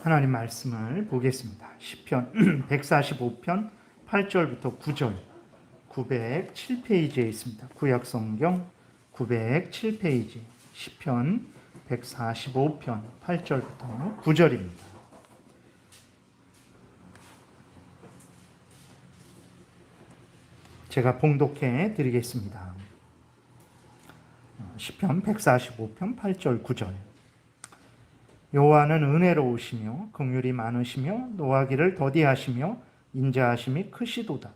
하나님 말씀을 보겠습니다. 시편 145편 8절부터 9절 907페이지에 있습니다. 구약성경 907페이지 시편 145편 8절부터 9절입니다. 제가 봉독해 드리겠습니다. 시편 145편 8절 9절 여호와는 은혜로우시며 긍휼이 많으시며 노하기를 더디하시며 인자하심이 크시도다.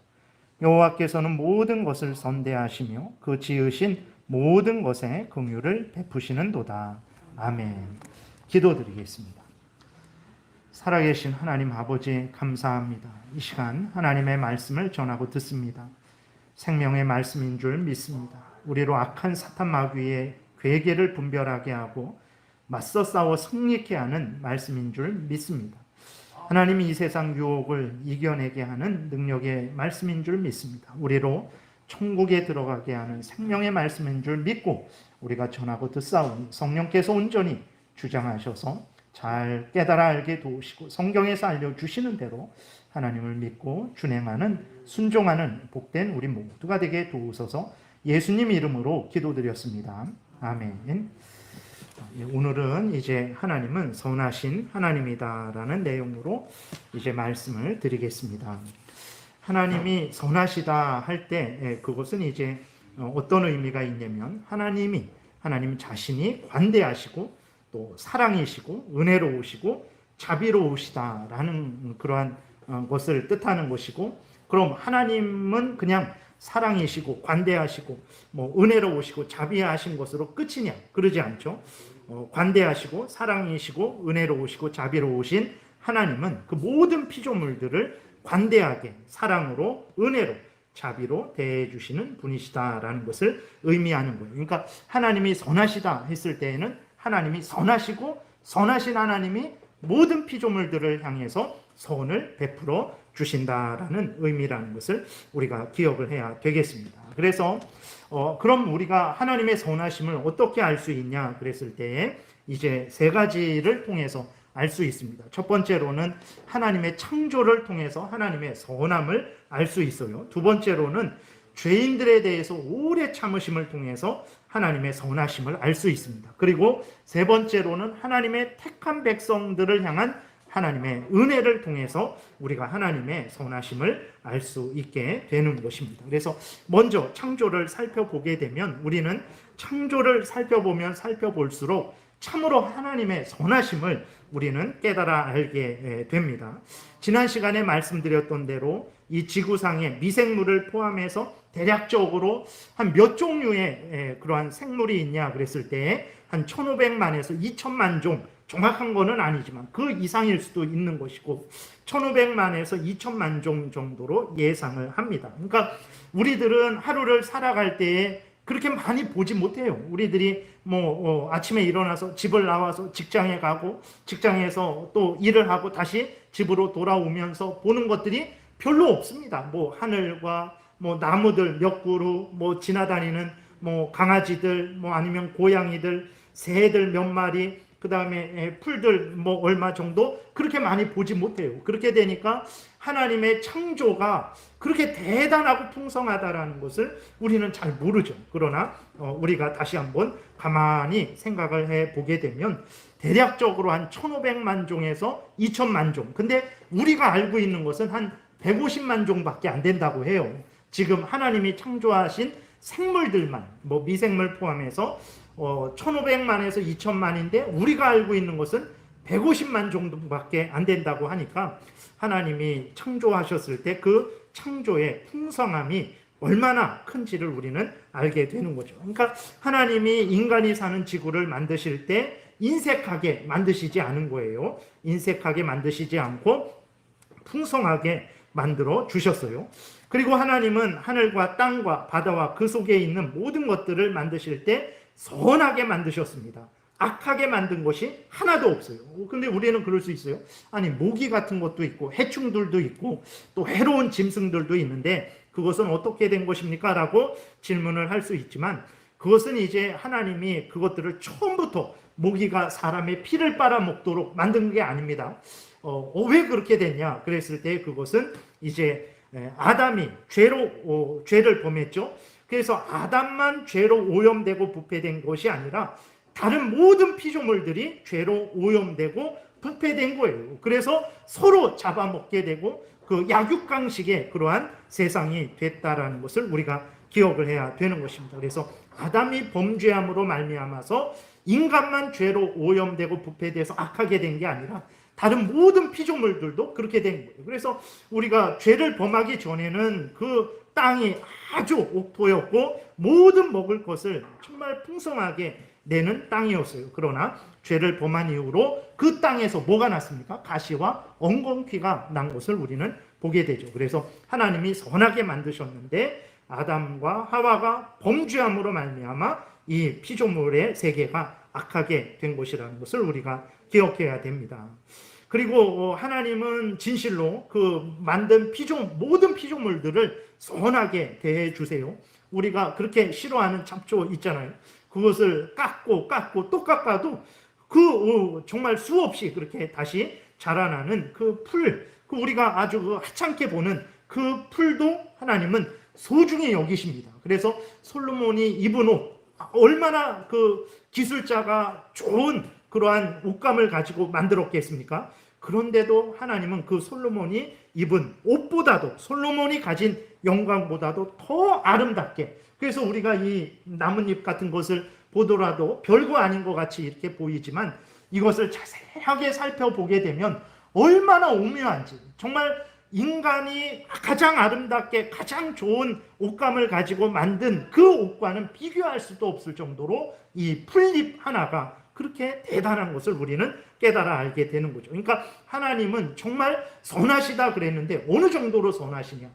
여호와께서는 모든 것을 선대하시며 그 지으신 모든 것에 긍휼을 베푸시는도다. 아멘. 기도드리겠습니다. 살아계신 하나님 아버지 감사합니다. 이 시간 하나님의 말씀을 전하고 듣습니다. 생명의 말씀인 줄 믿습니다. 우리로 악한 사탄 마귀의 괴계를 분별하게 하고 맞서 싸워 승리케 하는 말씀인 줄 믿습니다. 하나님이 이 세상 유혹을 이겨내게 하는 능력의 말씀인 줄 믿습니다. 우리로 천국에 들어가게 하는 생명의 말씀인 줄 믿고 우리가 전하고 듣사오니 성령께서 온전히 주장하셔서 잘 깨달아 알게 도우시고 성경에서 알려주시는 대로 하나님을 믿고 준행하는 순종하는 복된 우리 모두가 되게 도우소서. 예수님 이름으로 기도드렸습니다. 아멘. 오늘은 이제 하나님은 선하신 하나님이다라는 내용으로 이제 말씀을 드리겠습니다. 하나님이 선하시다 할 때 그것은 이제 어떤 의미가 있냐면 하나님 자신이 관대하시고 또 사랑이시고 은혜로우시고 자비로우시다라는 그러한 것을 뜻하는 것이고, 그럼 하나님은 그냥 사랑이시고 관대하시고 은혜로우시고 자비하신 것으로 끝이냐? 그러지 않죠. 관대하시고 사랑이시고 은혜로우시고 자비로우신 하나님은 그 모든 피조물들을 관대하게 사랑으로 은혜로 자비로 대해 주시는 분이시다라는 것을 의미하는 거예요. 그러니까 하나님이 선하시다 했을 때에는 하나님이 선하시고 선하신 하나님이 모든 피조물들을 향해서 선을 베풀어 주신다라는 의미라는 것을 우리가 기억을 해야 되겠습니다. 그래서 그럼 우리가 하나님의 선하심을 어떻게 알 수 있냐 그랬을 때에 이제 세 가지를 통해서 알 수 있습니다. 첫 번째로는 하나님의 창조를 통해서 하나님의 선함을 알 수 있어요. 두 번째로는 죄인들에 대해서 오래 참으심을 통해서 하나님의 선하심을 알 수 있습니다. 그리고 세 번째로는 하나님의 택한 백성들을 향한 하나님의 은혜를 통해서 우리가 하나님의 선하심을 알 수 있게 되는 것입니다. 그래서 먼저 창조를 살펴보게 되면 우리는 창조를 살펴보면 살펴볼수록 참으로 하나님의 선하심을 우리는 깨달아 알게 됩니다. 지난 시간에 말씀드렸던 대로 이 지구상에 미생물을 포함해서 대략적으로 한 몇 종류의 그러한 생물이 있냐 그랬을 때 한 1500만에서 2000만 종, 정확한 거는 아니지만 그 이상일 수도 있는 것이고 1500만에서 2000만 종 정도로 예상을 합니다. 그러니까 우리들은 하루를 살아갈 때에 그렇게 많이 보지 못해요. 우리들이 아침에 일어나서 집을 나와서 직장에 가고 직장에서 또 일을 하고 다시 집으로 돌아오면서 보는 것들이 별로 없습니다. 하늘과 나무들 몇 그루, 지나다니는 강아지들, 아니면 고양이들, 새들 몇 마리, 그 다음에 풀들 얼마 정도 그렇게 많이 보지 못해요. 그렇게 되니까 하나님의 창조가 그렇게 대단하고 풍성하다라는 것을 우리는 잘 모르죠. 그러나 우리가 다시 한번 가만히 생각을 해보게 되면 대략적으로 한 1500만 종에서 2000만 종, 근데 우리가 알고 있는 것은 한 150만 종밖에 안 된다고 해요. 지금 하나님이 창조하신 생물들만 미생물 포함해서 1500만에서 2000만인데 우리가 알고 있는 것은 150만 정도밖에 안 된다고 하니까 하나님이 창조하셨을 때 그 창조의 풍성함이 얼마나 큰지를 우리는 알게 되는 거죠. 그러니까 하나님이 인간이 사는 지구를 만드실 때 인색하게 만드시지 않은 거예요. 인색하게 만드시지 않고 풍성하게 만들어 주셨어요. 그리고 하나님은 하늘과 땅과 바다와 그 속에 있는 모든 것들을 만드실 때 선하게 만드셨습니다. 악하게 만든 것이 하나도 없어요. 근데 우리는 그럴 수 있어요. 아니, 모기 같은 것도 있고 해충들도 있고 또 해로운 짐승들도 있는데 그것은 어떻게 된 것입니까? 라고 질문을 할 수 있지만 그것은 이제 하나님이 그것들을 처음부터 모기가 사람의 피를 빨아먹도록 만든 게 아닙니다. 왜 그렇게 됐냐? 그랬을 때 그것은 이제 아담이 죄를 범했죠. 그래서 아담만 죄로 오염되고 부패된 것이 아니라 다른 모든 피조물들이 죄로 오염되고 부패된 거예요. 그래서 서로 잡아먹게 되고 그 약육강식의 그러한 세상이 됐다라는 것을 우리가 기억을 해야 되는 것입니다. 그래서 아담이 범죄함으로 말미암아서 인간만 죄로 오염되고 부패돼서 악하게 된 게 아니라 다른 모든 피조물들도 그렇게 된 거예요. 그래서 우리가 죄를 범하기 전에는 그 땅이 아주 옥토였고 모든 먹을 것을 정말 풍성하게 내는 땅이었어요. 그러나 죄를 범한 이후로 그 땅에서 뭐가 났습니까? 가시와 엉겅퀴가 난 것을 우리는 보게 되죠. 그래서 하나님이 선하게 만드셨는데 아담과 하와가 범죄함으로 말미암아 이 피조물의 세계가 악하게 된 것이라는 것을 우리가 기억해야 됩니다. 그리고 하나님은 진실로 그 만든 모든 피조물들을 선하게 대해 주세요. 우리가 그렇게 싫어하는 잡초 있잖아요. 그것을 깎고 또 깎아도 정말 수없이 그렇게 다시 자라나는 그 풀, 우리가 아주 하찮게 보는 그 풀도 하나님은 소중히 여기십니다. 그래서 솔로몬이 입은 옷, 얼마나 그 기술자가 좋은 그러한 옷감을 가지고 만들었겠습니까? 그런데도 하나님은 그 솔로몬이 입은 옷보다도, 솔로몬이 가진 영광보다도 더 아름답게, 그래서 우리가 이 나뭇잎 같은 것을 보더라도 별거 아닌 것 같이 이렇게 보이지만 이것을 자세하게 살펴보게 되면 얼마나 오묘한지, 정말 인간이 가장 아름답게 가장 좋은 옷감을 가지고 만든 그 옷과는 비교할 수도 없을 정도로 이 풀잎 하나가 그렇게 대단한 것을 우리는 깨달아 알게 되는 거죠. 그러니까 하나님은 정말 선하시다 그랬는데 어느 정도로 선하시냐?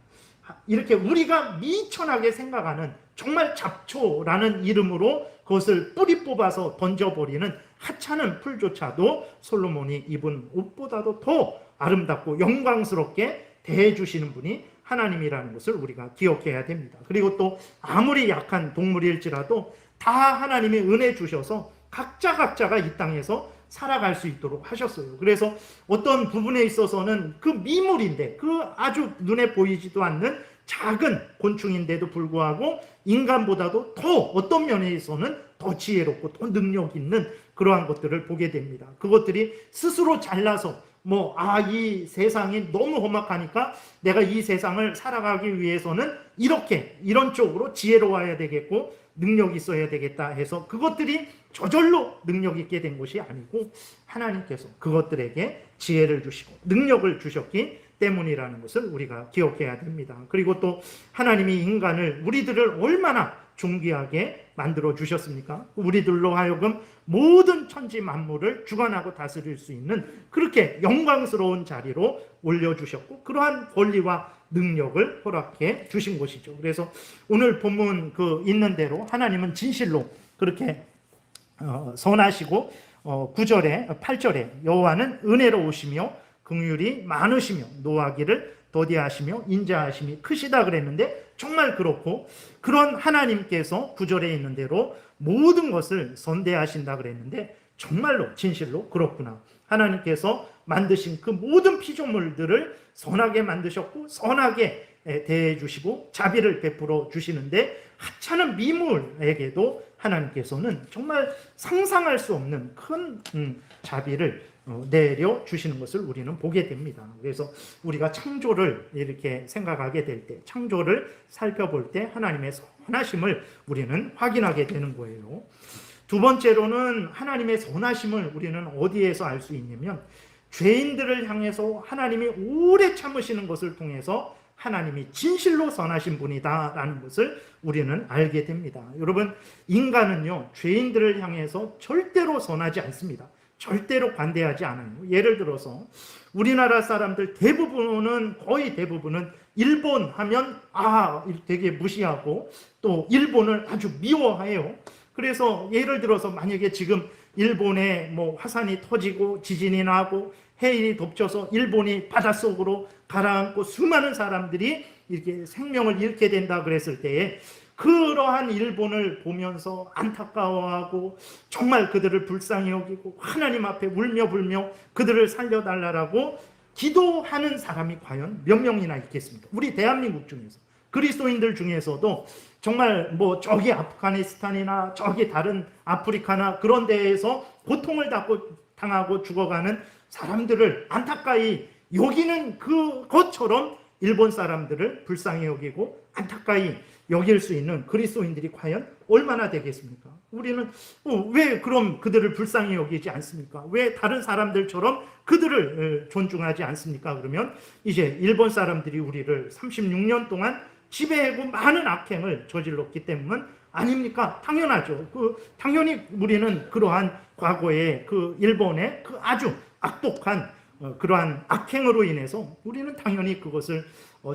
이렇게 우리가 미천하게 생각하는 정말 잡초라는 이름으로 그것을 뿌리 뽑아서 던져버리는 하찮은 풀조차도 솔로몬이 입은 옷보다도 더 아름답고 영광스럽게 대해주시는 분이 하나님이라는 것을 우리가 기억해야 됩니다. 그리고 또 아무리 약한 동물일지라도 다 하나님이 은혜 주셔서 각자가 이 땅에서 살아갈 수 있도록 하셨어요. 그래서 어떤 부분에 있어서는 그 미물인데, 그 아주 눈에 보이지도 않는 작은 곤충인데도 불구하고 인간보다도 더 어떤 면에서는 더 지혜롭고 더 능력 있는 그러한 것들을 보게 됩니다. 그것들이 스스로 잘나서 이 세상이 너무 험악하니까 내가 이 세상을 살아가기 위해서는 이런 쪽으로 지혜로워야 되겠고 능력이 있어야 되겠다 해서 그것들이 저절로 능력 있게 된 것이 아니고 하나님께서 그것들에게 지혜를 주시고 능력을 주셨기 때문이라는 것을 우리가 기억해야 됩니다. 그리고 또 하나님이 우리들을 얼마나 존귀하게 만들어 주셨습니까? 우리들로 하여금 모든 천지 만물을 주관하고 다스릴 수 있는 그렇게 영광스러운 자리로 올려주셨고 그러한 권리와 능력을 허락해 주신 것이죠. 그래서 오늘 본문 있는 대로 하나님은 진실로 그렇게 선하시고 9절에 8절에 여호와는 은혜로우시며 긍휼이 많으시며 노하기를 더디하시며 인자하심이 크시다 그랬는데 정말 그렇고 그런 하나님께서 9절에 있는 대로 모든 것을 선대하신다 그랬는데 정말로 진실로 그렇구나. 하나님께서 만드신 그 모든 피조물들을 선하게 만드셨고 선하게 대해 주시고 자비를 베풀어 주시는데 하찮은 미물에게도 하나님께서는 정말 상상할 수 없는 큰 자비를 내려 주시는 것을 우리는 보게 됩니다. 그래서 우리가 창조를 이렇게 생각하게 될 때, 창조를 살펴볼 때 하나님의 선하심을 우리는 확인하게 되는 거예요. 두 번째로는 하나님의 선하심을 우리는 어디에서 알 수 있냐면 죄인들을 향해서 하나님이 오래 참으시는 것을 통해서 하나님이 진실로 선하신 분이다라는 것을 우리는 알게 됩니다. 여러분, 인간은요, 죄인들을 향해서 절대로 선하지 않습니다. 절대로 관대하지 않아요. 예를 들어서 우리나라 사람들 거의 대부분은 일본 하면 되게 무시하고 또 일본을 아주 미워해요. 그래서 예를 들어서 만약에 지금 일본에 화산이 터지고 지진이 나고 해일이 덮쳐서 일본이 바닷속으로 가라앉고 수많은 사람들이 이렇게 생명을 잃게 된다 그랬을 때에 그러한 일본을 보면서 안타까워하고 정말 그들을 불쌍히 여기고 하나님 앞에 울며 불며 그들을 살려달라고 기도하는 사람이 과연 몇 명이나 있겠습니까? 우리 대한민국 중에서, 그리스도인들 중에서도 정말 뭐 저기 아프가니스탄이나 저기 다른 아프리카나 그런 데에서 고통을 당하고 죽어가는 사람들을 안타까이 여기는 그것처럼 일본 사람들을 불쌍히 여기고 안타까이 여길 수 있는 그리스도인들이 과연 얼마나 되겠습니까? 우리는 왜 그럼 그들을 불쌍히 여기지 않습니까? 왜 다른 사람들처럼 그들을 존중하지 않습니까? 그러면 이제 일본 사람들이 우리를 36년 동안 지배하고 많은 악행을 저질렀기 때문 아닙니까? 당연하죠. 당연히 우리는 그러한 과거의 그 일본의 그 아주 악독한 그러한 악행으로 인해서 우리는 당연히 그것을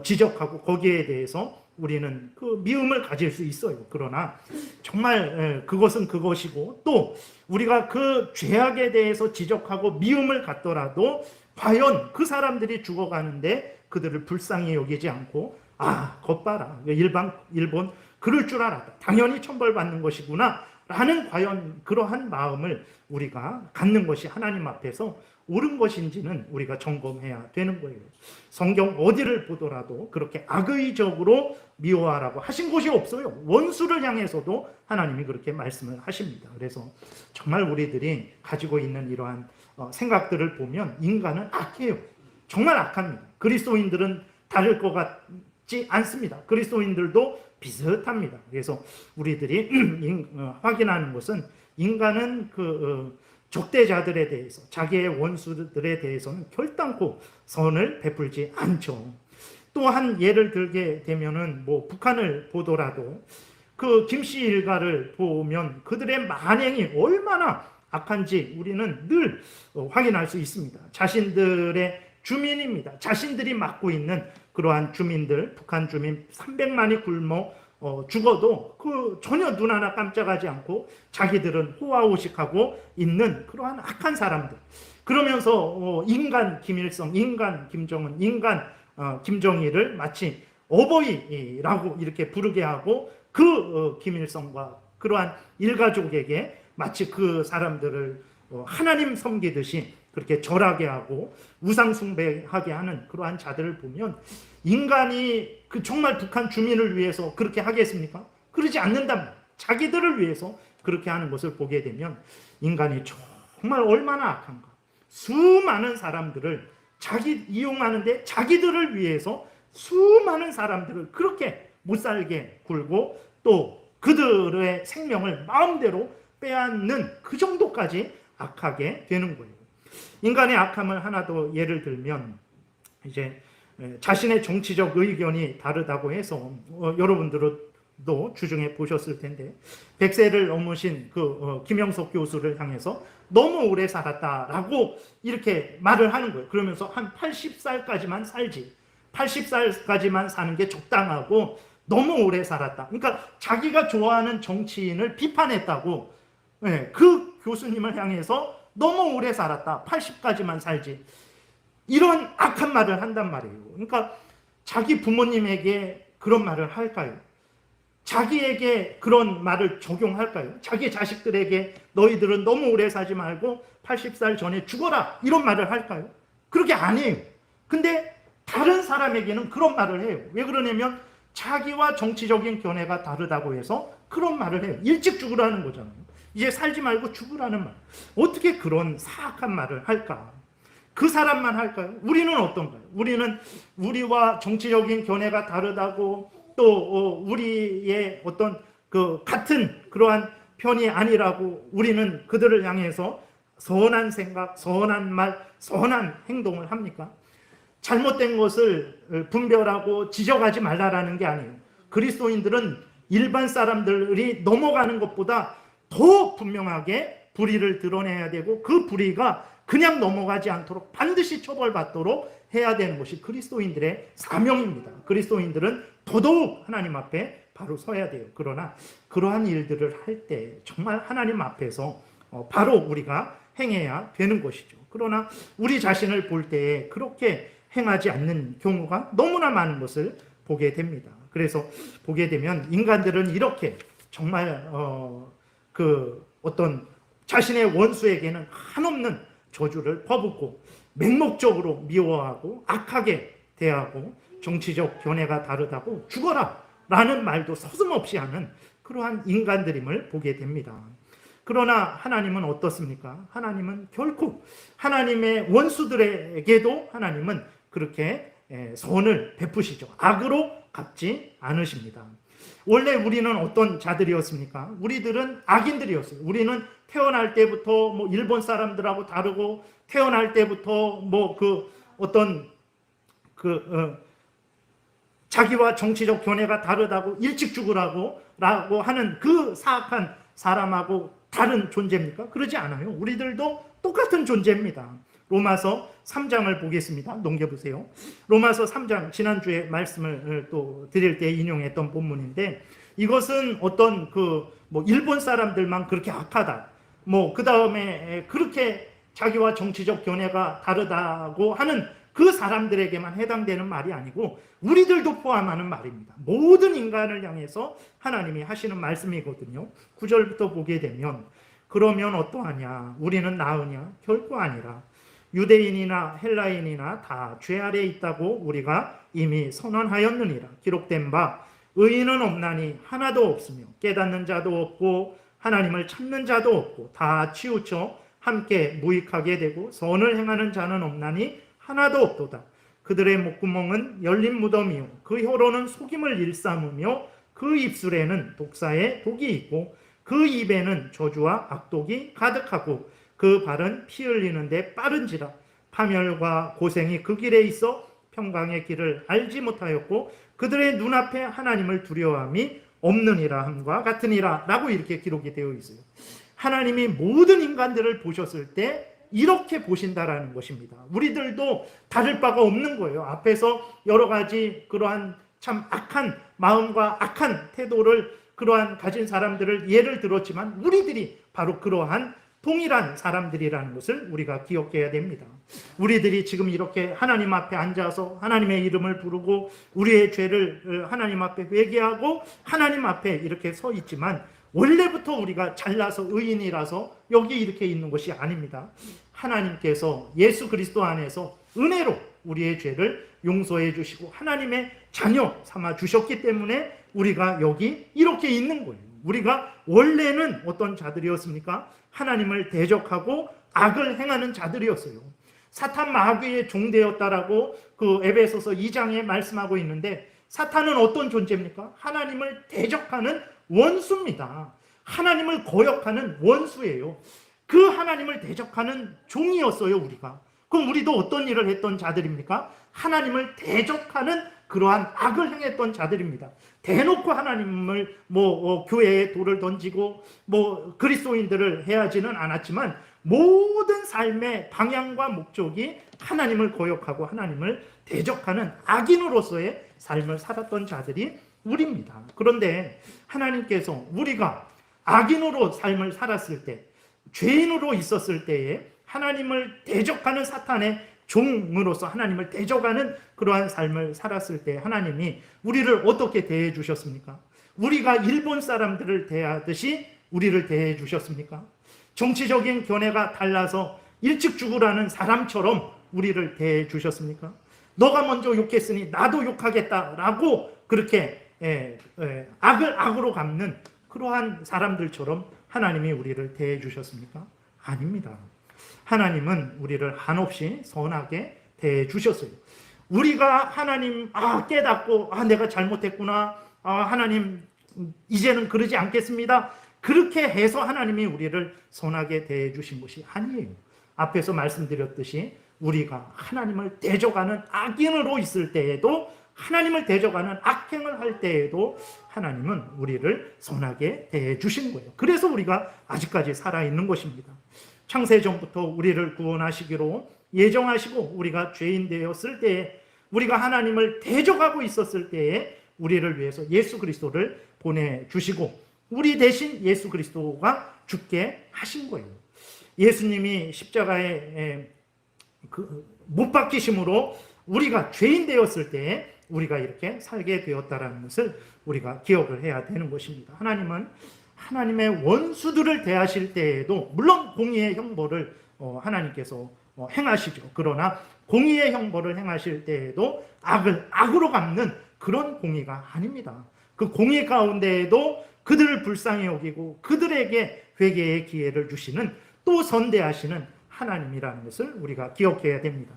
지적하고 거기에 대해서 우리는 그 미움을 가질 수 있어요. 그러나 정말 그것은 그것이고, 또 우리가 그 죄악에 대해서 지적하고 미움을 갖더라도 과연 그 사람들이 죽어가는데 그들을 불쌍히 여기지 않고 겉봐라, 일본 그럴 줄 알았다, 당연히 천벌받는 것이구나 라는 과연 그러한 마음을 우리가 갖는 것이 하나님 앞에서 옳은 것인지는 우리가 점검해야 되는 거예요. 성경 어디를 보더라도 그렇게 악의적으로 미워하라고 하신 곳이 없어요. 원수를 향해서도 하나님이 그렇게 말씀을 하십니다. 그래서 정말 우리들이 가지고 있는 이러한 생각들을 보면 인간은 악해요. 정말 악합니다. 그리스도인들은 다를 것 같지 않습니다. 그리스도인들도 비슷합니다. 그래서 우리들이 확인하는 것은 인간은 적대자들에 대해서, 자기의 원수들에 대해서는 결단코 선을 베풀지 않죠. 또 한 예를 들게 되면은 북한을 보더라도 그 김씨 일가를 보면 그들의 만행이 얼마나 악한지 우리는 늘 확인할 수 있습니다. 자신들의 주민입니다. 자신들이 맡고 있는 그러한 주민들, 북한 주민 300만이 굶어 죽어도 전혀 눈 하나 깜짝하지 않고 자기들은 호화호식하고 있는 그러한 악한 사람들. 그러면서 인간 김일성, 인간 김정은, 인간 김정일을 마치 어버이라고 이렇게 부르게 하고 김일성과 그러한 일가족에게 마치 그 사람들을 하나님 섬기듯이 그렇게 절하게 하고 우상숭배하게 하는 그러한 자들을 보면 인간이 정말 북한 주민을 위해서 그렇게 하겠습니까? 그러지 않는단 말이에요. 자기들을 위해서 그렇게 하는 것을 보게 되면 인간이 정말 얼마나 악한가. 수많은 사람들을 이용하는데 자기들을 위해서 수많은 사람들을 그렇게 못살게 굴고 또 그들의 생명을 마음대로 빼앗는 그 정도까지 악하게 되는 거예요. 인간의 악함을 하나 더 예를 들면 이제 자신의 정치적 의견이 다르다고 해서 여러분들도 주중에 보셨을 텐데 100세를 넘으신 김영석 교수를 향해서 너무 오래 살았다라고 이렇게 말을 하는 거예요. 그러면서 한 80살까지만 살지, 80살까지만 사는 게 적당하고 너무 오래 살았다. 그러니까 자기가 좋아하는 정치인을 비판했다고 그 교수님을 향해서 너무 오래 살았다, 80까지만 살지, 이런 악한 말을 한단 말이에요. 그러니까 자기 부모님에게 그런 말을 할까요? 자기에게 그런 말을 적용할까요? 자기 자식들에게 너희들은 너무 오래 사지 말고 80살 전에 죽어라, 이런 말을 할까요? 그렇게 안 해요. 근데 다른 사람에게는 그런 말을 해요. 왜 그러냐면 자기와 정치적인 견해가 다르다고 해서 그런 말을 해요. 일찍 죽으라는 거잖아요. 이제 살지 말고 죽으라는 말. 어떻게 그런 사악한 말을 할까? 그 사람만 할까요? 우리는 어떤가요? 우리는 우리와 정치적인 견해가 다르다고 또 우리의 어떤 같은 그러한 편이 아니라고 우리는 그들을 향해서 선한 생각, 선한 말, 선한 행동을 합니까? 잘못된 것을 분별하고 지적하지 말라라는 게 아니에요. 그리스도인들은 일반 사람들이 넘어가는 것보다 더 분명하게 불의를 드러내야 되고 그 불의가 그냥 넘어가지 않도록 반드시 처벌받도록 해야 되는 것이 그리스도인들의 사명입니다. 그리스도인들은 더더욱 하나님 앞에 바로 서야 돼요. 그러나 그러한 일들을 할 때 정말 하나님 앞에서 바로 우리가 행해야 되는 것이죠. 그러나 우리 자신을 볼 때에 그렇게 행하지 않는 경우가 너무나 많은 것을 보게 됩니다. 그래서 보게 되면 인간들은 이렇게 정말 그 어떤 자신의 원수에게는 한없는 저주를 퍼붓고 맹목적으로 미워하고 악하게 대하고 정치적 견해가 다르다고 죽어라 라는 말도 서슴없이 하는 그러한 인간들임을 보게 됩니다. 그러나 하나님은 어떻습니까? 하나님은 결코 하나님의 원수들에게도 하나님은 그렇게 선을 베푸시죠. 악으로 갚지 않으십니다. 원래 우리는 어떤 자들이었습니까? 우리들은 악인들이었어요. 우리는 태어날 때부터 뭐 일본 사람들하고 다르고 태어날 때부터 뭐 그 어떤 자기와 정치적 견해가 다르다고 일찍 죽으라고 하는 그 사악한 사람하고 다른 존재입니까? 그러지 않아요. 우리들도 똑같은 존재입니다. 로마서 3장을 보겠습니다. 넘겨보세요. 로마서 3장, 지난주에 말씀을 또 드릴 때 인용했던 본문인데, 이것은 어떤 뭐 일본 사람들만 그렇게 악하다, 뭐 그 다음에 그렇게 자기와 정치적 견해가 다르다고 하는 그 사람들에게만 해당되는 말이 아니고 우리들도 포함하는 말입니다. 모든 인간을 향해서 하나님이 하시는 말씀이거든요. 9절부터 보게 되면, 그러면 어떠하냐? 우리는 나으냐? 결코 아니라 유대인이나 헬라인이나 다 죄 아래에 있다고 우리가 이미 선언하였느니라. 기록된 바 의인은 없나니 하나도 없으며 깨닫는 자도 없고 하나님을 찾는 자도 없고 다 치우쳐 함께 무익하게 되고 선을 행하는 자는 없나니 하나도 없도다. 그들의 목구멍은 열린 무덤이요 그 혀로는 속임을 일삼으며 그 입술에는 독사의 독이 있고 그 입에는 저주와 악독이 가득하고 그 발은 피 흘리는데 빠른지라. 파멸과 고생이 그 길에 있어 평강의 길을 알지 못하였고 그들의 눈앞에 하나님을 두려워함이 없느니라 함과 같으니라 라고 이렇게 기록이 되어 있어요. 하나님이 모든 인간들을 보셨을 때 이렇게 보신다라는 것입니다. 우리들도 다를 바가 없는 거예요. 앞에서 여러 가지 그러한 참 악한 마음과 악한 태도를 그러한 가진 사람들을 예를 들었지만 우리들이 바로 그러한 동일한 사람들이라는 것을 우리가 기억해야 됩니다. 우리들이 지금 이렇게 하나님 앞에 앉아서 하나님의 이름을 부르고 우리의 죄를 하나님 앞에 회개하고 하나님 앞에 이렇게 서 있지만 원래부터 우리가 잘나서 의인이라서 여기 이렇게 있는 것이 아닙니다. 하나님께서 예수 그리스도 안에서 은혜로 우리의 죄를 용서해 주시고 하나님의 자녀 삼아 주셨기 때문에 우리가 여기 이렇게 있는 거예요. 우리가 원래는 어떤 자들이었습니까? 하나님을 대적하고 악을 행하는 자들이었어요. 사탄 마귀의 종되었다라고 그 에베소서 2장에 말씀하고 있는데 사탄은 어떤 존재입니까? 하나님을 대적하는 원수입니다. 하나님을 거역하는 원수예요. 그 하나님을 대적하는 종이었어요, 우리가. 그럼 우리도 어떤 일을 했던 자들입니까? 하나님을 대적하는 그러한 악을 행했던 자들입니다. 대놓고 하나님을 교회에 돌을 던지고 그리스도인들을 해하지는 않았지만 모든 삶의 방향과 목적이 하나님을 거역하고 하나님을 대적하는 악인으로서의 삶을 살았던 자들이 우리입니다. 그런데 하나님께서 우리가 악인으로 삶을 살았을 때, 죄인으로 있었을 때에 하나님을 대적하는 사탄의 종으로서 하나님을 대적하는 그러한 삶을 살았을 때 하나님이 우리를 어떻게 대해 주셨습니까? 우리가 일본 사람들을 대하듯이 우리를 대해 주셨습니까? 정치적인 견해가 달라서 일찍 죽으라는 사람처럼 우리를 대해 주셨습니까? 너가 먼저 욕했으니 나도 욕하겠다라고 그렇게 악을 악으로 갚는 그러한 사람들처럼 하나님이 우리를 대해 주셨습니까? 아닙니다. 하나님은 우리를 한없이 선하게 대해 주셨어요. 우리가 하나님 깨닫고 내가 잘못했구나, 하나님 이제는 그러지 않겠습니다, 그렇게 해서 하나님이 우리를 선하게 대해 주신 것이 아니에요. 앞에서 말씀드렸듯이 우리가 하나님을 대적하는 악인으로 있을 때에도, 하나님을 대적하는 악행을 할 때에도 하나님은 우리를 선하게 대해 주신 거예요. 그래서 우리가 아직까지 살아있는 것입니다. 창세전부터 우리를 구원하시기로 예정하시고 우리가 죄인 되었을 때에, 우리가 하나님을 대적하고 있었을 때에 우리를 위해서 예수 그리스도를 보내주시고 우리 대신 예수 그리스도가 죽게 하신 거예요. 예수님이 십자가에 못 박히심으로 우리가 죄인 되었을 때에 우리가 이렇게 살게 되었다라는 것을 우리가 기억을 해야 되는 것입니다. 하나님은 하나님의 원수들을 대하실 때에도 물론 공의의 형벌을 하나님께서 행하시죠. 그러나 공의의 형벌을 행하실 때에도 악을 악으로 갚는 그런 공의가 아닙니다. 그 공의 가운데에도 그들을 불쌍히 여기고 그들에게 회개의 기회를 주시는 또 선대하시는 하나님이라는 것을 우리가 기억해야 됩니다.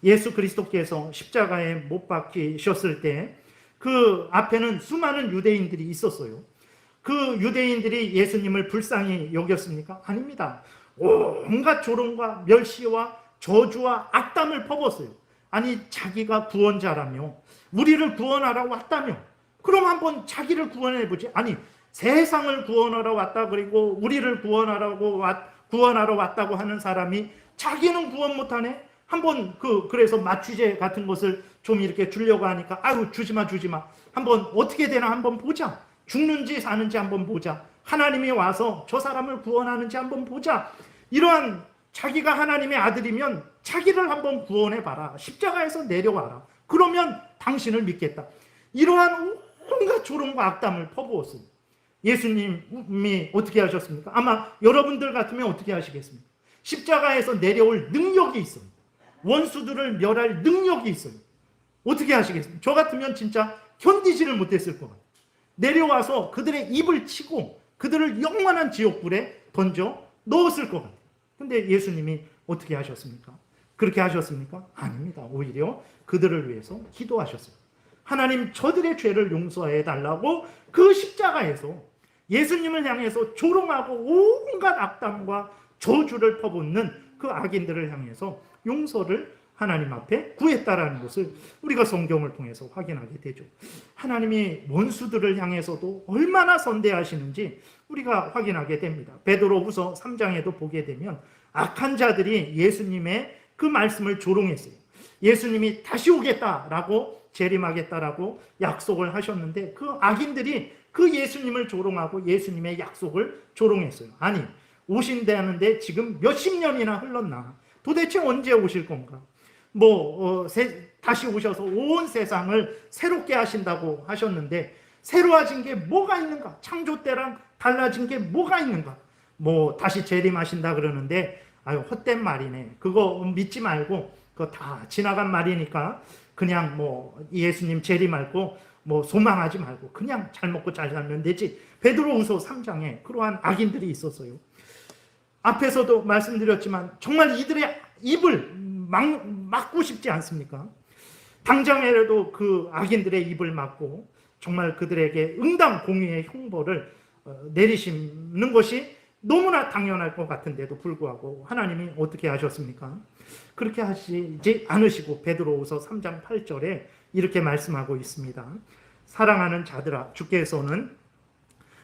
예수 그리스도께서 십자가에 못 박히셨을 때 그 앞에는 수많은 유대인들이 있었어요. 그 유대인들이 예수님을 불쌍히 여겼습니까? 아닙니다. 온갖 조롱과 멸시와 저주와 악담을 퍼붓어요. 아니 자기가 구원자라며 우리를 구원하러 왔다며 그럼 한번 자기를 구원해보지. 아니 세상을 구원하러 왔다 그리고 우리를 구원하러 왔다고 하는 사람이 자기는 구원 못하네? 한번 그래서 마취제 같은 것을 좀 이렇게 주려고 하니까 아유 주지마 한번 어떻게 되나 한번 보자. 죽는지 사는지 한번 보자. 하나님이 와서 저 사람을 구원하는지 한번 보자. 이러한 자기가 하나님의 아들이면 자기를 한번 구원해봐라. 십자가에서 내려와라. 그러면 당신을 믿겠다. 이러한 온갖 조롱과 악담을 퍼부었어요. 예수님이 어떻게 하셨습니까? 아마 여러분들 같으면 어떻게 하시겠습니까? 십자가에서 내려올 능력이 있어요. 원수들을 멸할 능력이 있어요. 어떻게 하시겠습니까? 저 같으면 진짜 견디지를 못했을 것 같아요. 내려와서 그들의 입을 치고 그들을 영원한 지옥불에 던져 넣었을 것 같아요. 근데 예수님이 어떻게 하셨습니까? 그렇게 하셨습니까? 아닙니다. 오히려 그들을 위해서 기도하셨어요. 하나님 저들의 죄를 용서해 달라고 그 십자가에서 예수님을 향해서 조롱하고 온갖 악담과 저주를 퍼붓는 그 악인들을 향해서 용서를 하나님 앞에 구했다라는 것을 우리가 성경을 통해서 확인하게 되죠. 하나님이 원수들을 향해서도 얼마나 선대하시는지 우리가 확인하게 됩니다. 베드로후서 3장에도 보게 되면 악한 자들이 예수님의 그 말씀을 조롱했어요. 예수님이 다시 오겠다라고 재림하겠다라고 약속을 하셨는데 그 악인들이 그 예수님을 조롱하고 예수님의 약속을 조롱했어요. 아니 오신다는데 지금 몇십 년이나 흘렀나? 도대체 언제 오실 건가? 다시 오셔서 온 세상을 새롭게 하신다고 하셨는데 새로워진 게 뭐가 있는가? 창조 때랑 달라진 게 뭐가 있는가? 다시 재림하신다 그러는데 아유 헛된 말이네. 그거 믿지 말고 그거 다 지나간 말이니까 그냥 예수님 재림할 거 소망하지 말고 그냥 잘 먹고 잘 살면 되지. 베드로후서 3장에 그러한 악인들이 있었어요. 앞에서도 말씀드렸지만 정말 이들의 입을 막고 싶지 않습니까? 당장에라도 그 악인들의 입을 막고 정말 그들에게 응당 공의의 형벌을 내리시는 것이 너무나 당연할 것 같은데도 불구하고 하나님이 어떻게 하셨습니까? 그렇게 하시지 않으시고 베드로후서 3장 8절에 이렇게 말씀하고 있습니다. 사랑하는 자들아 주께서는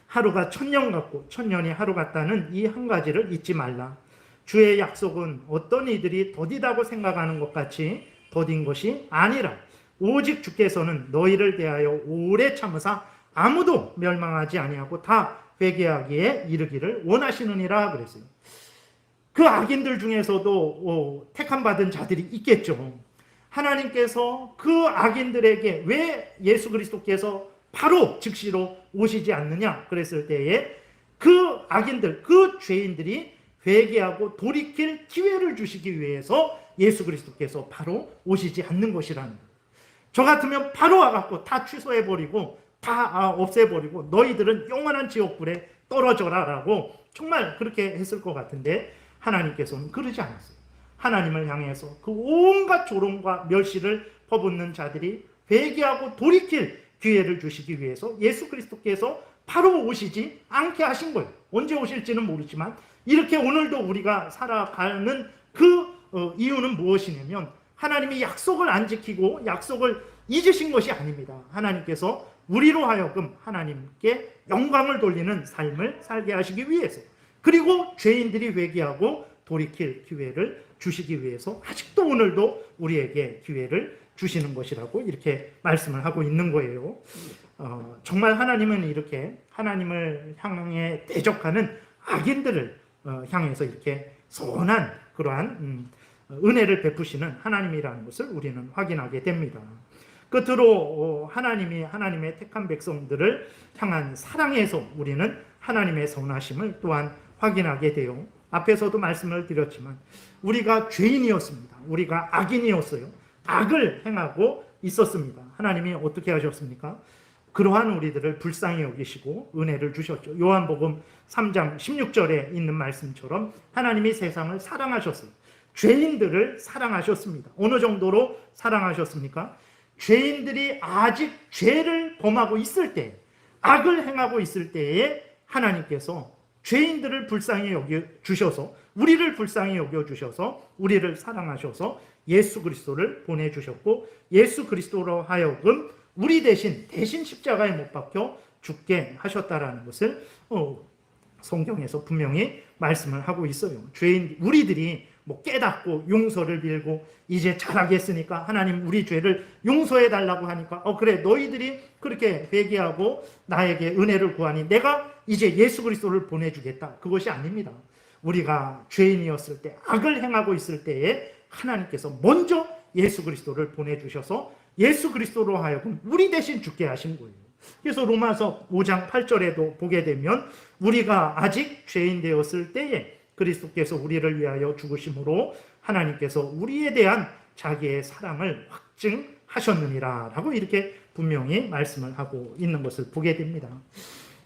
하루가 천년 같고 천년이 하루 같다는 이 한 가지를 잊지 말라. 주의 약속은 어떤 이들이 더디다고 생각하는 것 같이 더딘 것이 아니라 오직 주께서는 너희를 대하여 오래 참으사 아무도 멸망하지 아니하고 다 회개하기에 이르기를 원하시느니라 그랬어요. 그 악인들 중에서도 택함받은 자들이 있겠죠. 하나님께서 그 악인들에게 왜 예수 그리스도께서 바로 즉시로 오시지 않느냐 그랬을 때에 그 악인들, 그 죄인들이 회개하고 돌이킬 기회를 주시기 위해서 예수 그리스도께서 바로 오시지 않는 것이라는 거예요. 저 같으면 바로 와갖고 다 취소해버리고 다 없애버리고 너희들은 영원한 지옥불에 떨어져라 라고 정말 그렇게 했을 것 같은데 하나님께서는 그러지 않았어요. 하나님을 향해서 그 온갖 조롱과 멸시를 퍼붓는 자들이 회개하고 돌이킬 기회를 주시기 위해서 예수 그리스도께서 바로 오시지 않게 하신 거예요. 언제 오실지는 모르지만 이렇게 오늘도 우리가 살아가는 그 이유는 무엇이냐면 하나님이 약속을 안 지키고 약속을 잊으신 것이 아닙니다. 하나님께서 우리로 하여금 하나님께 영광을 돌리는 삶을 살게 하시기 위해서 그리고 죄인들이 회개하고 돌이킬 기회를 주시기 위해서 아직도 오늘도 우리에게 기회를 주시는 것이라고 이렇게 말씀을 하고 있는 거예요. 정말 하나님은 이렇게 하나님을 향해 대적하는 악인들을 향해서 이렇게 선한 그러한 은혜를 베푸시는 하나님이라는 것을 우리는 확인하게 됩니다. 끝으로 하나님이 하나님의 택한 백성들을 향한 사랑에서 우리는 하나님의 선하심을 또한 확인하게 돼요. 앞에서도 말씀을 드렸지만 우리가 죄인이었습니다. 우리가 악인이었어요. 악을 행하고 있었습니다. 하나님이 어떻게 하셨습니까? 그러한 우리들을 불쌍히 여기시고 은혜를 주셨죠. 요한복음 3장 16절에 있는 말씀처럼 하나님이 세상을 사랑하셨어요. 죄인들을 사랑하셨습니다. 어느 정도로 사랑하셨습니까? 죄인들이 아직 죄를 범하고 있을 때, 악을 행하고 있을 때에 하나님께서 죄인들을 불쌍히 여겨주셔서, 우리를 불쌍히 여겨주셔서 우리를 사랑하셔서 예수 그리스도를 보내주셨고, 예수 그리스도로 하여금 우리 대신 십자가에 못 박혀 죽게 하셨다라는 것을 성경에서 분명히 말씀을 하고 있어요. 죄인 우리들이 깨닫고 용서를 빌고 이제 잘하겠으니까 하나님 우리 죄를 용서해 달라고 하니까 그래 너희들이 그렇게 회개하고 나에게 은혜를 구하니 내가 이제 예수 그리스도를 보내주겠다. 그것이 아닙니다. 우리가 죄인이었을 때, 악을 행하고 있을 때에 하나님께서 먼저 예수 그리스도를 보내주셔서 예수 그리스도로 하여금 우리 대신 죽게 하신 거예요. 그래서 로마서 5장 8절에도 보게 되면 우리가 아직 죄인 되었을 때에 그리스도께서 우리를 위하여 죽으심으로 하나님께서 우리에 대한 자기의 사랑을 확증하셨느니라 라고 이렇게 분명히 말씀을 하고 있는 것을 보게 됩니다.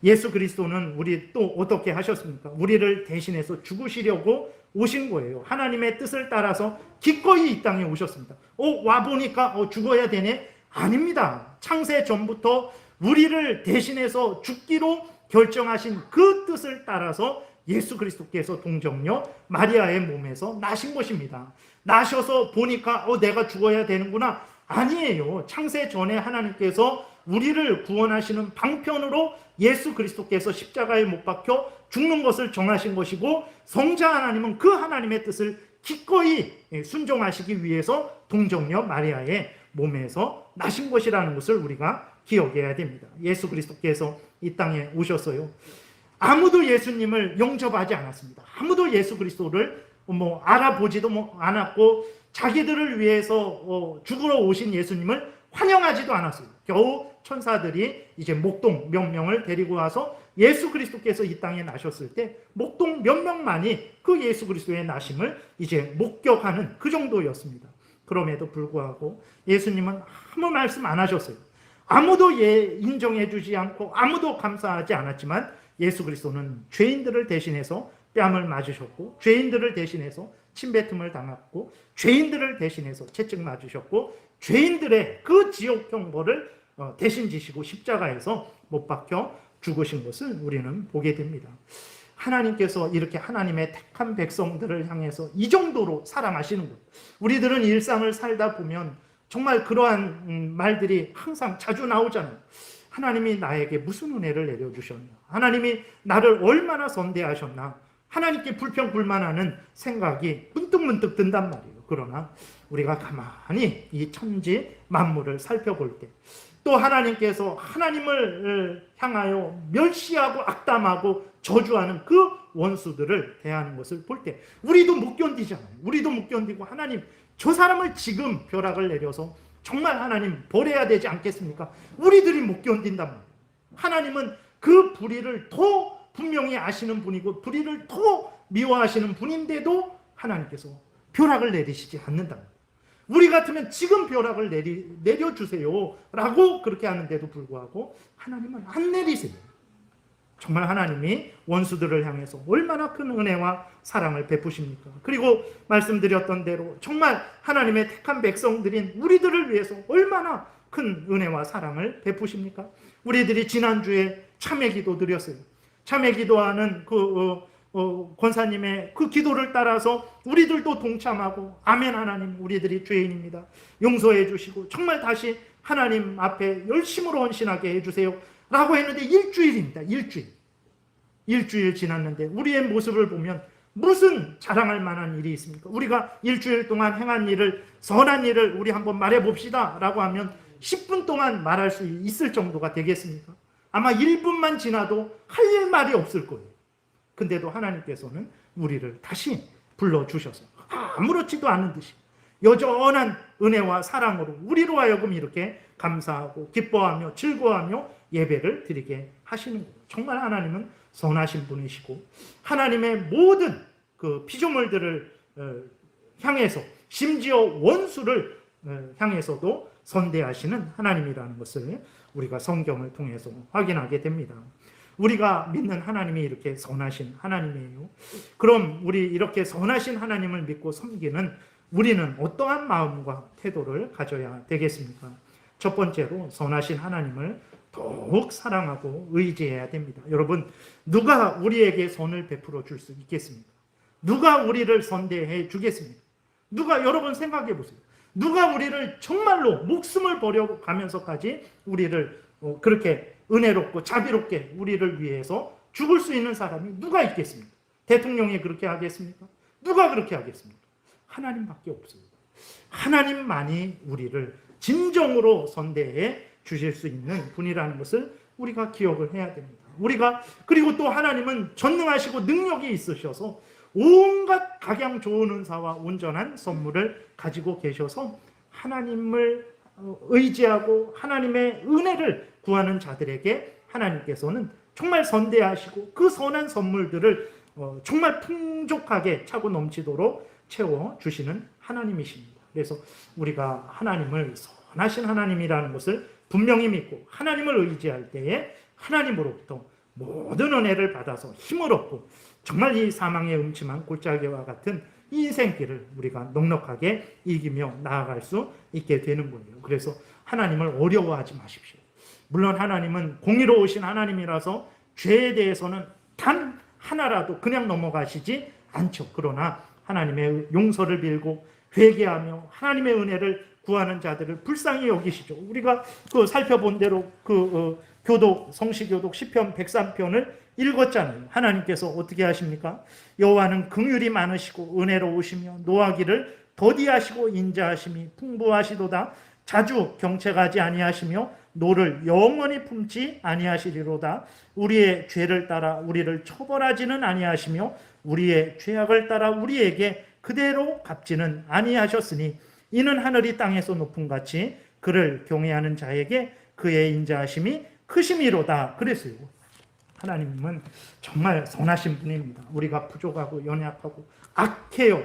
예수 그리스도는 우리 또 어떻게 하셨습니까? 우리를 대신해서 죽으시려고 오신 거예요. 하나님의 뜻을 따라서 기꺼이 이 땅에 오셨습니다. 와보니까 죽어야 되네? 아닙니다. 창세 전부터 우리를 대신해서 죽기로 결정하신 그 뜻을 따라서 예수 그리스도께서 동정녀 마리아의 몸에서 나신 것입니다. 나셔서 보니까 내가 죽어야 되는구나. 아니에요. 창세 전에 하나님께서 우리를 구원하시는 방편으로 예수 그리스도께서 십자가에 못 박혀 죽는 것을 정하신 것이고, 성자 하나님은 그 하나님의 뜻을 기꺼이 순종하시기 위해서 동정녀 마리아의 몸에서 나신 것이라는 것을 우리가 기억해야 됩니다. 예수 그리스도께서 이 땅에 오셨어요. 아무도 예수님을 영접하지 않았습니다. 아무도 예수 그리스도를 알아보지도 않았고 자기들을 위해서 죽으러 오신 예수님을 환영하지도 않았어요. 겨우 천사들이 이제 목동 몇 명을 데리고 와서 예수 그리스도께서 이 땅에 나셨을 때 목동 몇 명만이 그 예수 그리스도의 나심을 이제 목격하는 그 정도였습니다. 그럼에도 불구하고 예수님은 아무 말씀 안 하셨어요. 아무도 인정해 주지 않고 아무도 감사하지 않았지만 예수 그리스도는 죄인들을 대신해서 뺨을 맞으셨고, 죄인들을 대신해서 침뱉음을 당했고, 죄인들을 대신해서 채찍 맞으셨고, 죄인들의 그 지옥 형벌을 대신 지시고 십자가에서 못 박혀 죽으신 것을 우리는 보게 됩니다. 하나님께서 이렇게 하나님의 택한 백성들을 향해서 이 정도로 사랑하시는 것. 우리들은 일상을 살다 보면 정말 그러한 말들이 항상 자주 나오잖아요. 하나님이 나에게 무슨 은혜를 내려주셨나? 하나님이 나를 얼마나 선대하셨나? 하나님께 불평불만하는 생각이 문득문득 든단 말이에요. 그러나 우리가 가만히 이 천지 만물을 살펴볼 때, 또 하나님께서 하나님을 향하여 멸시하고 악담하고 저주하는 그 원수들을 대하는 것을 볼 때 우리도 못 견디잖아요. 우리도 못 견디고 하나님 저 사람을 지금 벼락을 내려서 정말 하나님 버려야 되지 않겠습니까? 우리들이 못 견딘단 말이에요. 하나님은 그 불의를 더 분명히 아시는 분이고 불의를 더 미워하시는 분인데도 하나님께서 벼락을 내리시지 않는다. 우리 같으면 지금 벼락을 내려주세요 라고 그렇게 하는데도 불구하고 하나님은 안 내리세요. 정말 하나님이 원수들을 향해서 얼마나 큰 은혜와 사랑을 베푸십니까? 그리고 말씀드렸던 대로 정말 하나님의 택한 백성들인 우리들을 위해서 얼마나 큰 은혜와 사랑을 베푸십니까? 우리들이 지난주에 참회 기도 드렸어요. 참회 기도하는 권사님의 그 기도를 따라서 우리들도 동참하고 아멘 하나님 우리들이 죄인입니다. 용서해 주시고 정말 다시 하나님 앞에 열심으로 헌신하게 해주세요 라고 했는데 일주일입니다. 일주일 지났는데 우리의 모습을 보면 무슨 자랑할 만한 일이 있습니까? 우리가 일주일 동안 행한 일을, 선한 일을 우리 한번 말해봅시다 라고 하면 10분 동안 말할 수 있을 정도가 되겠습니까? 아마 1분만 지나도 할 말이 없을 거예요. 근데도 하나님께서는 우리를 다시 불러주셔서 아무렇지도 않은 듯이 여전한 은혜와 사랑으로 우리로 하여금 이렇게 감사하고 기뻐하며 즐거워하며 예배를 드리게 하시는 거예요. 정말 하나님은 선하신 분이시고 하나님의 모든 그 피조물들을 향해서 심지어 원수를 향해서도 선대하시는 하나님이라는 것을 우리가 성경을 통해서 확인하게 됩니다. 우리가 믿는 하나님이 이렇게 선하신 하나님이에요. 그럼 우리 이렇게 선하신 하나님을 믿고 섬기는 우리는 어떠한 마음과 태도를 가져야 되겠습니까? 첫 번째로 선하신 하나님을 더욱 사랑하고 의지해야 됩니다. 여러분, 누가 우리에게 선을 베풀어 줄 수 있겠습니까? 누가 우리를 선대해 주겠습니까? 누가, 여러분 생각해 보세요. 누가 우리를 정말로 목숨을 버려가면서까지 우리를 그렇게 은혜롭고 자비롭게 우리를 위해서 죽을 수 있는 사람이 누가 있겠습니까? 대통령이 그렇게 하겠습니까? 누가 그렇게 하겠습니까? 하나님밖에 없습니다. 하나님만이 우리를 진정으로 선대해 주실 수 있는 분이라는 것을 우리가 기억을 해야 됩니다. 그리고 또 하나님은 전능하시고 능력이 있으셔서 온갖 각양 좋은 은사와 온전한 선물을 가지고 계셔서 하나님을 의지하고 하나님의 은혜를 구하는 자들에게 하나님께서는 정말 선대하시고 그 선한 선물들을 정말 풍족하게 차고 넘치도록 채워주시는 하나님이십니다. 그래서 우리가 하나님을 선하신 하나님이라는 것을 분명히 믿고 하나님을 의지할 때에 하나님으로부터 모든 은혜를 받아서 힘을 얻고 정말 이 사망의 음침한 골짜기와 같은 이 인생길을 우리가 넉넉하게 이기며 나아갈 수 있게 되는 거예요. 그래서 하나님을 어려워하지 마십시오. 물론 하나님은 공의로우신 하나님이라서 죄에 대해서는 단 하나라도 그냥 넘어가시지 않죠. 그러나 하나님의 용서를 빌고 회개하며 하나님의 은혜를 구하는 자들을 불쌍히 여기시죠. 우리가 살펴본 대로 교독, 성시교독 시편 103편을 읽었잖아요. 하나님께서 어떻게 하십니까? 여호와는 긍휼이 많으시고 은혜로우시며 노하기를 더디하시고 인자하심이 풍부하시도다. 자주 경책하지 아니하시며 노를 영원히 품지 아니하시리로다. 우리의 죄를 따라 우리를 처벌하지는 아니하시며 우리의 죄악을 따라 우리에게 그대로 갚지는 아니하셨으니 이는 하늘이 땅에서 높음같이 그를 경외하는 자에게 그의 인자하심이 크심이로다. 그랬어요. 하나님은 정말 선하신 분입니다. 우리가 부족하고 연약하고 악해요.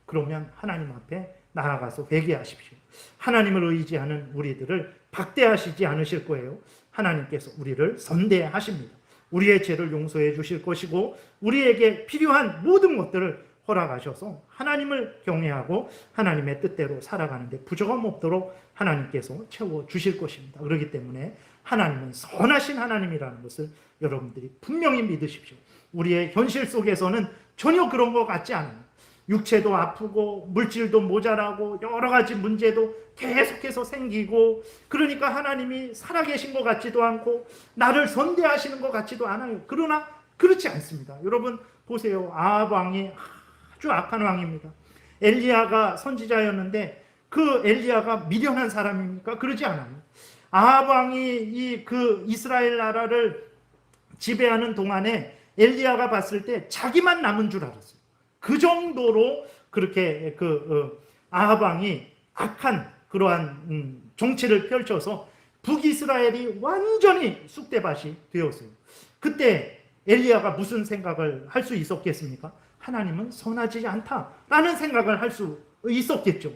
그러면 하나님 앞에 나아가서 회개하십시오. 하나님을 의지하는 우리들을 박대하시지 않으실 거예요. 하나님께서 우리를 선대하십니다. 우리의 죄를 용서해 주실 것이고 우리에게 필요한 모든 것들을 허락하셔서 하나님을 경외하고 하나님의 뜻대로 살아가는데 부족함 없도록 하나님께서 채워주실 것입니다. 그렇기 때문에 하나님은 선하신 하나님이라는 것을 여러분들이 분명히 믿으십시오. 우리의 현실 속에서는 전혀 그런 것 같지 않아요. 육체도 아프고 물질도 모자라고 여러 가지 문제도 계속해서 생기고 그러니까 하나님이 살아계신 것 같지도 않고 나를 선대하시는 것 같지도 않아요. 그러나 그렇지 않습니다. 여러분 보세요. 아합 왕이 아주 악한 왕입니다. 엘리야가 선지자였는데 그 엘리야가 미련한 사람입니까? 그러지 않아요. 아합 왕이 이스라엘 나라를 지배하는 동안에 엘리야가 봤을 때 자기만 남은 줄 알았어요. 그 정도로 그렇게 아합 왕이 악한 그러한 정치를 펼쳐서 북이스라엘이 완전히 쑥대밭이 되었어요. 그때 엘리야가 무슨 생각을 할 수 있었겠습니까? 하나님은 선하지 않다라는 생각을 할 수 있었겠죠.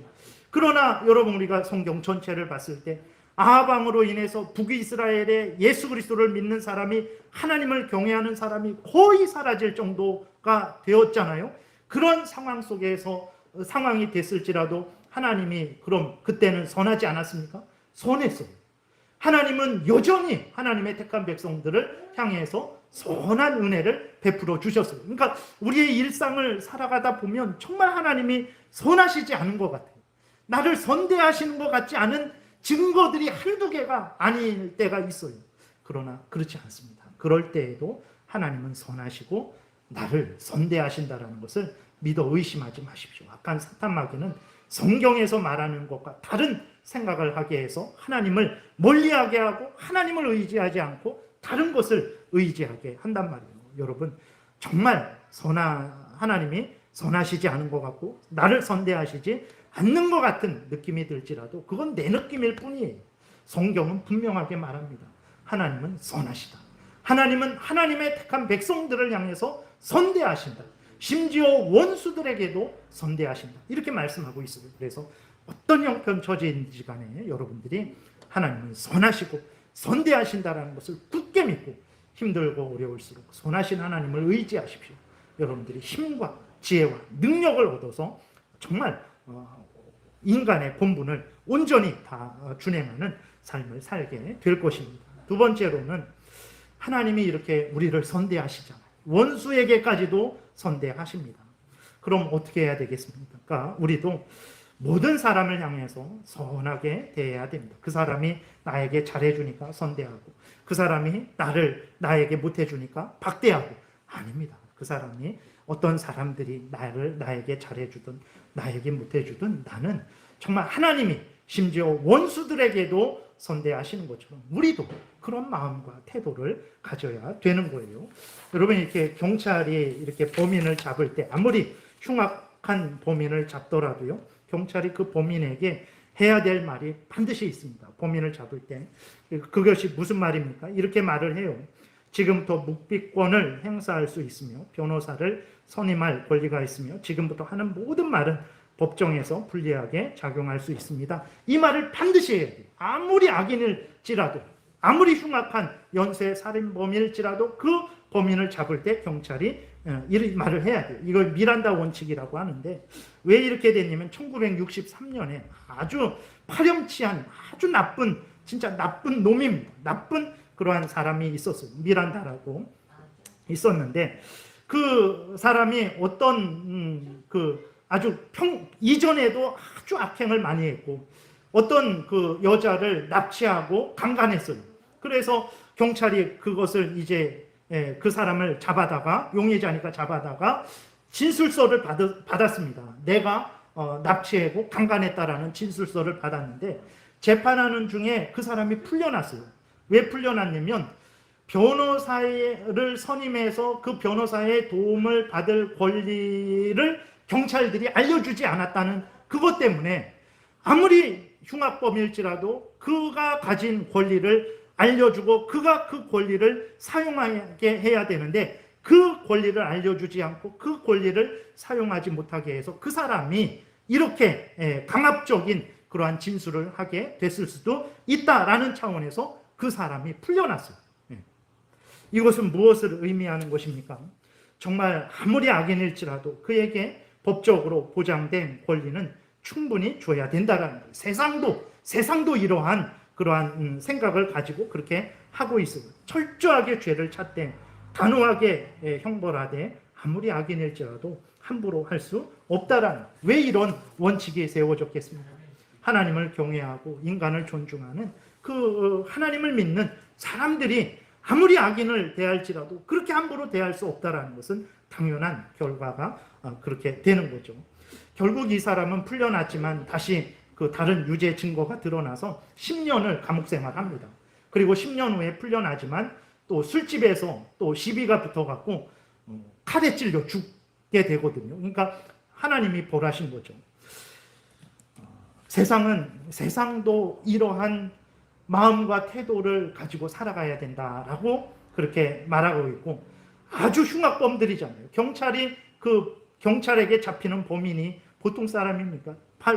그러나 여러분 우리가 성경 전체를 봤을 때 아합 왕으로 인해서 북이스라엘에 예수 그리스도를 믿는 사람이 하나님을 경외하는 사람이 거의 사라질 정도가 되었잖아요. 그런 상황 속에서 상황이 됐을지라도 하나님이 그럼 그때는 선하지 않았습니까? 선했어요. 하나님은 여전히 하나님의 택한 백성들을 향해서 선한 은혜를 베풀어 주셨어요. 그러니까 우리의 일상을 살아가다 보면 정말 하나님이 선하시지 않은 것 같아요. 나를 선대하시는 것 같지 않은 증거들이 한두 개가 아닐 때가 있어요. 그러나 그렇지 않습니다. 그럴 때에도 하나님은 선하시고 나를 선대하신다는 것을 믿어 의심하지 마십시오. 악한 사탄 마귀는 성경에서 말하는 것과 다른 생각을 하게 해서 하나님을 멀리하게 하고 하나님을 의지하지 않고 다른 것을 의지하게 한단 말이에요. 여러분 정말 하나님이 선하시지 않은 것 같고 나를 선대하시지 않는 것 같은 느낌이 들지라도 그건 내 느낌일 뿐이에요. 성경은 분명하게 말합니다. 하나님은 선하시다. 하나님은 하나님의 택한 백성들을 향해서 선대하신다. 심지어 원수들에게도 선대하신다. 이렇게 말씀하고 있어요. 그래서 어떤 형편 처지인지 간에 여러분들이 하나님은 선하시고 선대하신다라는 것을 굳게 믿고 힘들고 어려울수록 선하신 하나님을 의지하십시오. 여러분들이 힘과 지혜와 능력을 얻어서 정말 인간의 본분을 온전히 다 준행하는 삶을 살게 될 것입니다. 두 번째로는 하나님이 이렇게 우리를 선대하시잖아요. 원수에게까지도 선대하십니다. 그럼 어떻게 해야 되겠습니까? 그러니까 우리도 모든 사람을 향해서 선하게 대해야 됩니다. 그 사람이 나에게 잘해주니까 선대하고, 그 사람이 나에게 못해주니까 박대하고, 아닙니다. 그 사람이 어떤 사람들이 나에게 잘해주든 나에게 못해주든 나는 정말 하나님이 심지어 원수들에게도 선대하시는 것처럼 우리도 그런 마음과 태도를 가져야 되는 거예요. 여러분, 이렇게 경찰이 이렇게 범인을 잡을 때 아무리 흉악한 범인을 잡더라도요, 경찰이 그 범인에게 해야 될 말이 반드시 있습니다. 범인을 잡을 때. 그것이 무슨 말입니까? 이렇게 말을 해요. 지금부터 묵비권을 행사할 수 있으며 변호사를 선임할 권리가 있으며 지금부터 하는 모든 말은 법정에서 불리하게 작용할 수 있습니다. 이 말을 반드시 해야 돼요. 아무리 악인일지라도, 아무리 흉악한 연쇄 살인범일지라도 그 범인을 잡을 때 경찰이 이 말을 해야 돼요. 이걸 미란다 원칙이라고 하는데, 왜 이렇게 됐냐면 1963년에 아주 파렴치한 아주 나쁜, 진짜 나쁜 놈입니다. 나쁜 그러한 사람이 있었어요. 미란다라고 있었는데, 그 사람이 어떤 아주 이전에도 아주 악행을 많이 했고 어떤 그 여자를 납치하고 강간했어요. 그래서 경찰이 그것을 이제 그 사람을 잡아다가, 용의자니까 잡아다가 진술서를 받았습니다. 내가 납치하고 강간했다라는 진술서를 받았는데 재판하는 중에 그 사람이 풀려났어요. 왜 풀려났냐면 변호사를 선임해서 그 변호사의 도움을 받을 권리를 경찰들이 알려주지 않았다는 그것 때문에 아무리 흉악범일지라도 그가 가진 권리를 알려주고 그가 그 권리를 사용하게 해야 되는데 그 권리를 알려주지 않고 그 권리를 사용하지 못하게 해서 그 사람이 이렇게 강압적인 그러한 진술을 하게 됐을 수도 있다라는 차원에서 그 사람이 풀려났어요. 이것은 무엇을 의미하는 것입니까? 정말 아무리 악인일지라도 그에게 법적으로 보장된 권리는 충분히 줘야 된다라는 거예요. 세상도 이러한 그러한 생각을 가지고 그렇게 하고 있어요. 철저하게 죄를 찾되 단호하게 형벌하되 아무리 악인일지라도 함부로 할 수 없다라는, 왜 이런 원칙이 세워졌겠습니까? 하나님을 경외하고 인간을 존중하는 그 하나님을 믿는 사람들이 아무리 악인을 대할지라도 그렇게 함부로 대할 수 없다라는 것은 당연한 결과가 그렇게 되는 거죠. 결국 이 사람은 풀려났지만 다시 그 다른 유죄 증거가 드러나서 10년을 감옥 생활합니다. 그리고 10년 후에 풀려나지만 또 술집에서 또 시비가 붙어갖고 칼에 찔려 죽게 되거든요. 그러니까 하나님이 벌하신 거죠. 세상도 이러한 마음과 태도를 가지고 살아가야 된다라고 그렇게 말하고 있고, 아주 흉악범들이잖아요. 경찰에게 잡히는 범인이 보통 사람입니까?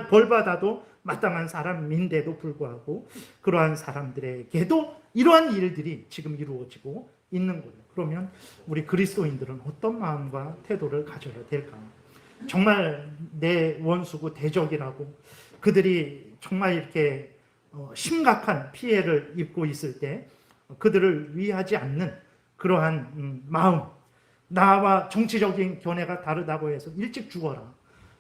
벌 받아도 마땅한 사람인데도 불구하고 그러한 사람들에게도 이러한 일들이 지금 이루어지고 있는 거예요. 그러면 우리 그리스도인들은 어떤 마음과 태도를 가져야 될까? 정말 내 원수고 대적이라고 그들이 정말 이렇게 심각한 피해를 입고 있을 때 그들을 위하지 않는 그러한 마음, 나와 정치적인 견해가 다르다고 해서 일찍 죽어라,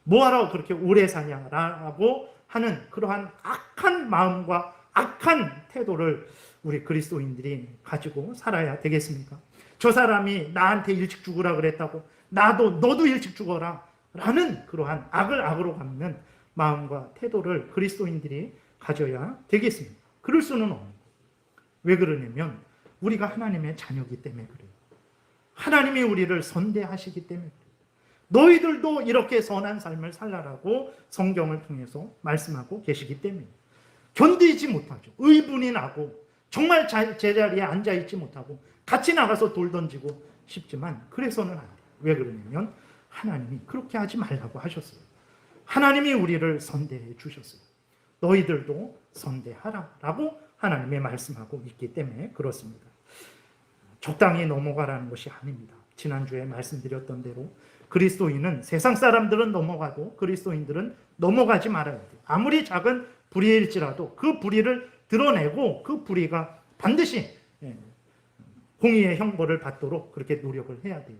뭐하러 그렇게 오래 사냐라고 하는 그러한 악한 마음과 악한 태도를 우리 그리스도인들이 가지고 살아야 되겠습니까? 저 사람이 나한테 일찍 죽으라 그랬다고 너도 일찍 죽어라 라는 그러한 악을 악으로 갚는 마음과 태도를 그리스도인들이 가져야 되겠습니다. 그럴 수는 없는 거예요. 왜 그러냐면 우리가 하나님의 자녀이기 때문에 그래요. 하나님이 우리를 선대하시기 때문에 그래요. 너희들도 이렇게 선한 삶을 살라라고 성경을 통해서 말씀하고 계시기 때문에 견디지 못하죠. 의분이 나고 정말 제자리에 앉아있지 못하고 같이 나가서 돌 던지고 싶지만 그래서는 안 돼요. 왜 그러냐면 하나님이 그렇게 하지 말라고 하셨어요. 하나님이 우리를 선대해 주셨어요. 너희들도 선대하라라고 하나님의 말씀하고 있기 때문에 그렇습니다. 적당히 넘어가라는 것이 아닙니다. 지난주에 말씀드렸던 대로 그리스도인은 세상 사람들은 넘어가도 그리스도인들은 넘어가지 말아야 돼요. 아무리 작은 불의일지라도 그 불의를 드러내고 그 불의가 반드시 공의의 형벌을 받도록 그렇게 노력을 해야 돼요.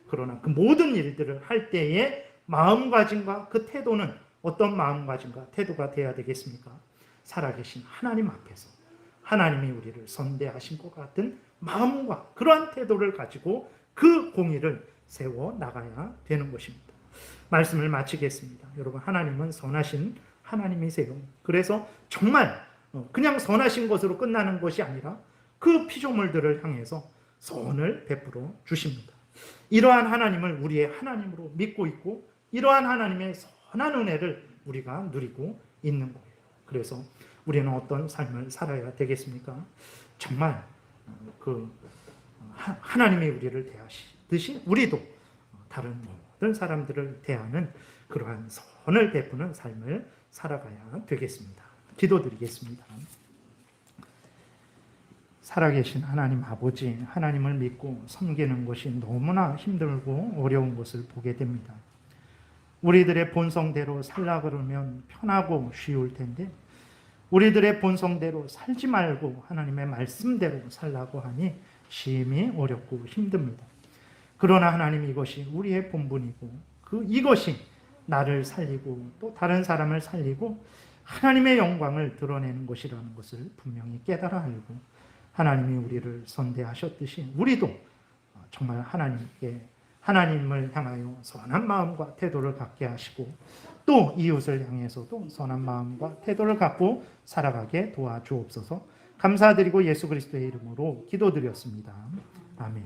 그러나 그 모든 일들을 할 때의 마음가짐과 그 태도는 어떤 마음가짐과 태도가 돼야 되겠습니까? 살아계신 하나님 앞에서 하나님이 우리를 선대하신 것 같은 마음과 그러한 태도를 가지고 그 공의를 세워 나가야 되는 것입니다. 말씀을 마치겠습니다. 여러분, 하나님은 선하신 하나님이세요. 그래서 정말 그냥 선하신 것으로 끝나는 것이 아니라 그 피조물들을 향해서 선을 베풀어 주십니다. 이러한 하나님을 우리의 하나님으로 믿고 있고 이러한 하나님의 선한 은혜를 우리가 누리고 있는 거예요. 그래서 우리는 어떤 삶을 살아야 되겠습니까? 정말 하나님이 우리를 대하시듯이 우리도 다른 모든 사람들을 대하는 그러한 선을 베푸는 삶을 살아가야 되겠습니다. 기도드리겠습니다. 살아계신 하나님 아버지, 하나님을 믿고 섬기는 것이 너무나 힘들고 어려운 것을 보게 됩니다. 우리들의 본성대로 살라 그러면 편하고 쉬울 텐데 우리들의 본성대로 살지 말고 하나님의 말씀대로 살라고 하니 심히 어렵고 힘듭니다. 그러나 하나님, 이것이 우리의 본분이고 이것이 나를 살리고 또 다른 사람을 살리고 하나님의 영광을 드러내는 것이라는 것을 분명히 깨달아 알고 하나님이 우리를 선대하셨듯이 우리도 정말 하나님을 향하여 선한 마음과 태도를 갖게 하시고 또 이웃을 향해서도 선한 마음과 태도를 갖고 살아가게 도와주옵소서. 감사드리고 예수 그리스도의 이름으로 기도드렸습니다. 아멘.